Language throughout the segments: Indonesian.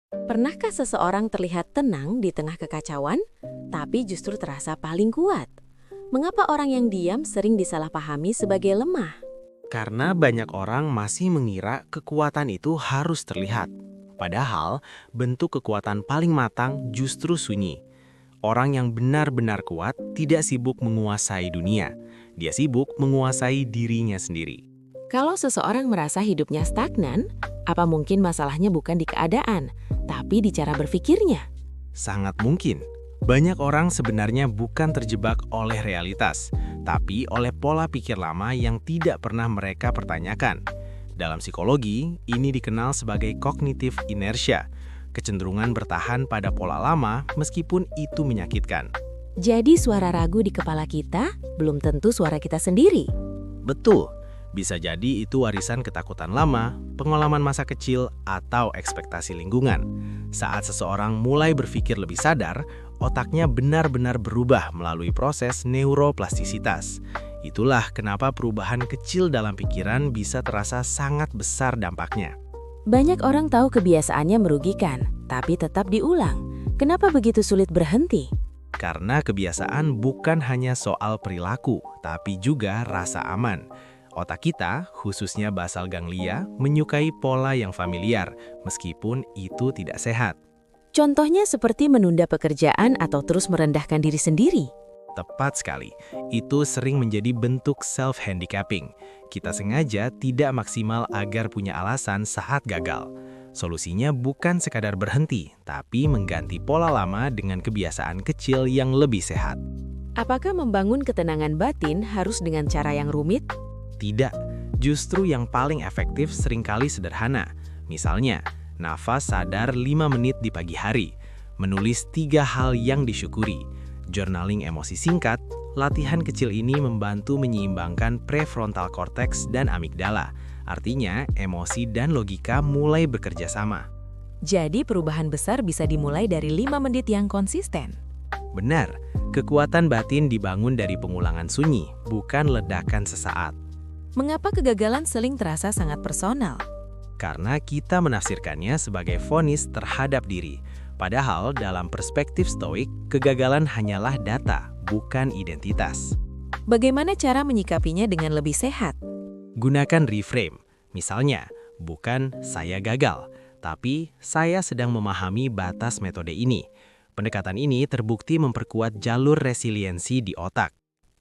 Pernahkah seseorang terlihat tenang di tengah kekacauan, tapi justru terasa paling kuat? Mengapa orang yang diam sering disalahpahami sebagai lemah? Karena banyak orang masih mengira kekuatan itu harus terlihat. Padahal, bentuk kekuatan paling matang justru sunyi. Orang yang benar-benar kuat tidak sibuk menguasai dunia. Dia sibuk menguasai dirinya sendiri. Kalau seseorang merasa hidupnya stagnan, apa mungkin masalahnya bukan di keadaan, tapi di cara berpikirnya? Sangat mungkin. Banyak orang sebenarnya bukan terjebak oleh realitas, tapi oleh pola pikir lama yang tidak pernah mereka pertanyakan. Dalam psikologi, ini dikenal sebagai cognitive inertia, kecenderungan bertahan pada pola lama meskipun itu menyakitkan. Jadi suara ragu di kepala kita belum tentu suara kita sendiri. Betul, bisa jadi itu warisan ketakutan lama, pengalaman masa kecil, atau ekspektasi lingkungan. Saat seseorang mulai berpikir lebih sadar, otaknya benar-benar berubah melalui proses neuroplastisitas. Itulah kenapa perubahan kecil dalam pikiran bisa terasa sangat besar dampaknya. Banyak orang tahu kebiasaannya merugikan, tapi tetap diulang. Kenapa begitu sulit berhenti? Karena kebiasaan bukan hanya soal perilaku, tapi juga rasa aman. Otak kita, khususnya basal ganglia, menyukai pola yang familiar, meskipun itu tidak sehat. Contohnya seperti menunda pekerjaan atau terus merendahkan diri sendiri. Tepat sekali, itu sering menjadi bentuk self-handicapping. Kita sengaja tidak maksimal agar punya alasan saat gagal. Solusinya bukan sekadar berhenti, tapi mengganti pola lama dengan kebiasaan kecil yang lebih sehat. Apakah membangun ketenangan batin harus dengan cara yang rumit? Tidak, justru yang paling efektif seringkali sederhana. Misalnya, nafas sadar 5 menit di pagi hari, menulis 3 hal yang disyukuri, journaling emosi singkat. Latihan kecil ini membantu menyeimbangkan prefrontal cortex dan amigdala. Artinya, emosi dan logika mulai bekerja sama. Jadi perubahan besar bisa dimulai dari 5 menit yang konsisten. Benar, kekuatan batin dibangun dari pengulangan sunyi, bukan ledakan sesaat. Mengapa kegagalan sering terasa sangat personal? Karena kita menafsirkannya sebagai vonis terhadap diri. Padahal dalam perspektif stoik, kegagalan hanyalah data, bukan identitas. Bagaimana cara menyikapinya dengan lebih sehat? Gunakan reframe. Misalnya, bukan saya gagal, tapi saya sedang memahami batas metode ini. Pendekatan ini terbukti memperkuat jalur resiliensi di otak.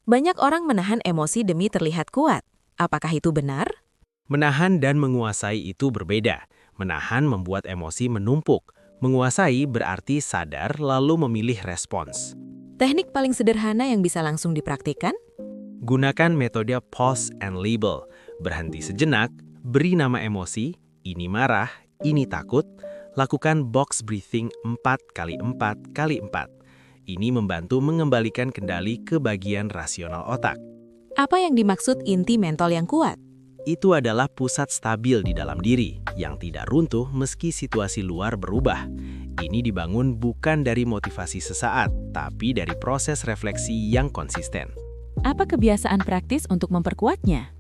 Banyak orang menahan emosi demi terlihat kuat. Apakah itu benar? Menahan dan menguasai itu berbeda. Menahan membuat emosi menumpuk. Menguasai berarti sadar lalu memilih respons. Teknik paling sederhana yang bisa langsung dipraktikkan? Gunakan metode pause and label. Berhenti sejenak, beri nama emosi, ini marah, ini takut. Lakukan box breathing 4x4x4. Ini membantu mengembalikan kendali ke bagian rasional otak. Apa yang dimaksud inti mental yang kuat? Itu adalah pusat stabil di dalam diri, yang tidak runtuh meski situasi luar berubah. Ini dibangun bukan dari motivasi sesaat, tapi dari proses refleksi yang konsisten. Apa kebiasaan praktis untuk memperkuatnya?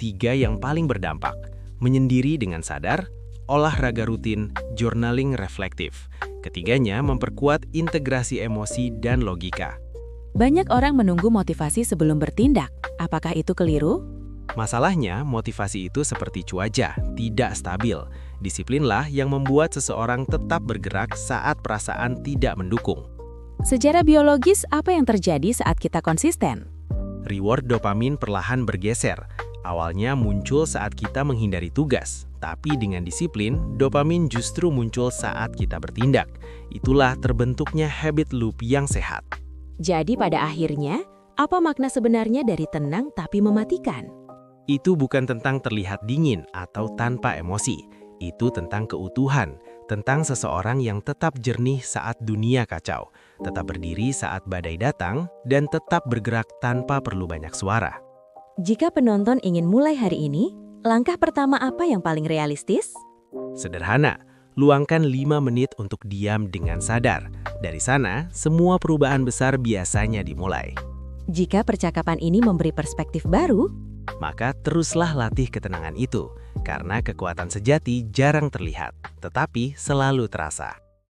3 yang paling berdampak: menyendiri dengan sadar, olahraga rutin, journaling reflektif. Ketiganya memperkuat integrasi emosi dan logika. Banyak orang menunggu motivasi sebelum bertindak. Apakah itu keliru? Masalahnya, motivasi itu seperti cuaca, tidak stabil. Disiplinlah yang membuat seseorang tetap bergerak saat perasaan tidak mendukung. Secara biologis, apa yang terjadi saat kita konsisten? Reward dopamin perlahan bergeser. Awalnya muncul saat kita menghindari tugas, tapi dengan disiplin, dopamin justru muncul saat kita bertindak. Itulah terbentuknya habit loop yang sehat. Jadi pada akhirnya, apa makna sebenarnya dari tenang tapi mematikan? Itu bukan tentang terlihat dingin atau tanpa emosi. Itu tentang keutuhan, tentang seseorang yang tetap jernih saat dunia kacau, tetap berdiri saat badai datang, dan tetap bergerak tanpa perlu banyak suara. Jika penonton ingin mulai hari ini, langkah pertama apa yang paling realistis? Sederhana, luangkan 5 menit untuk diam dengan sadar. Dari sana, semua perubahan besar biasanya dimulai. Jika percakapan ini memberi perspektif baru, Maka teruslah latih ketenangan itu, karena kekuatan sejati jarang terlihat, tetapi selalu terasa.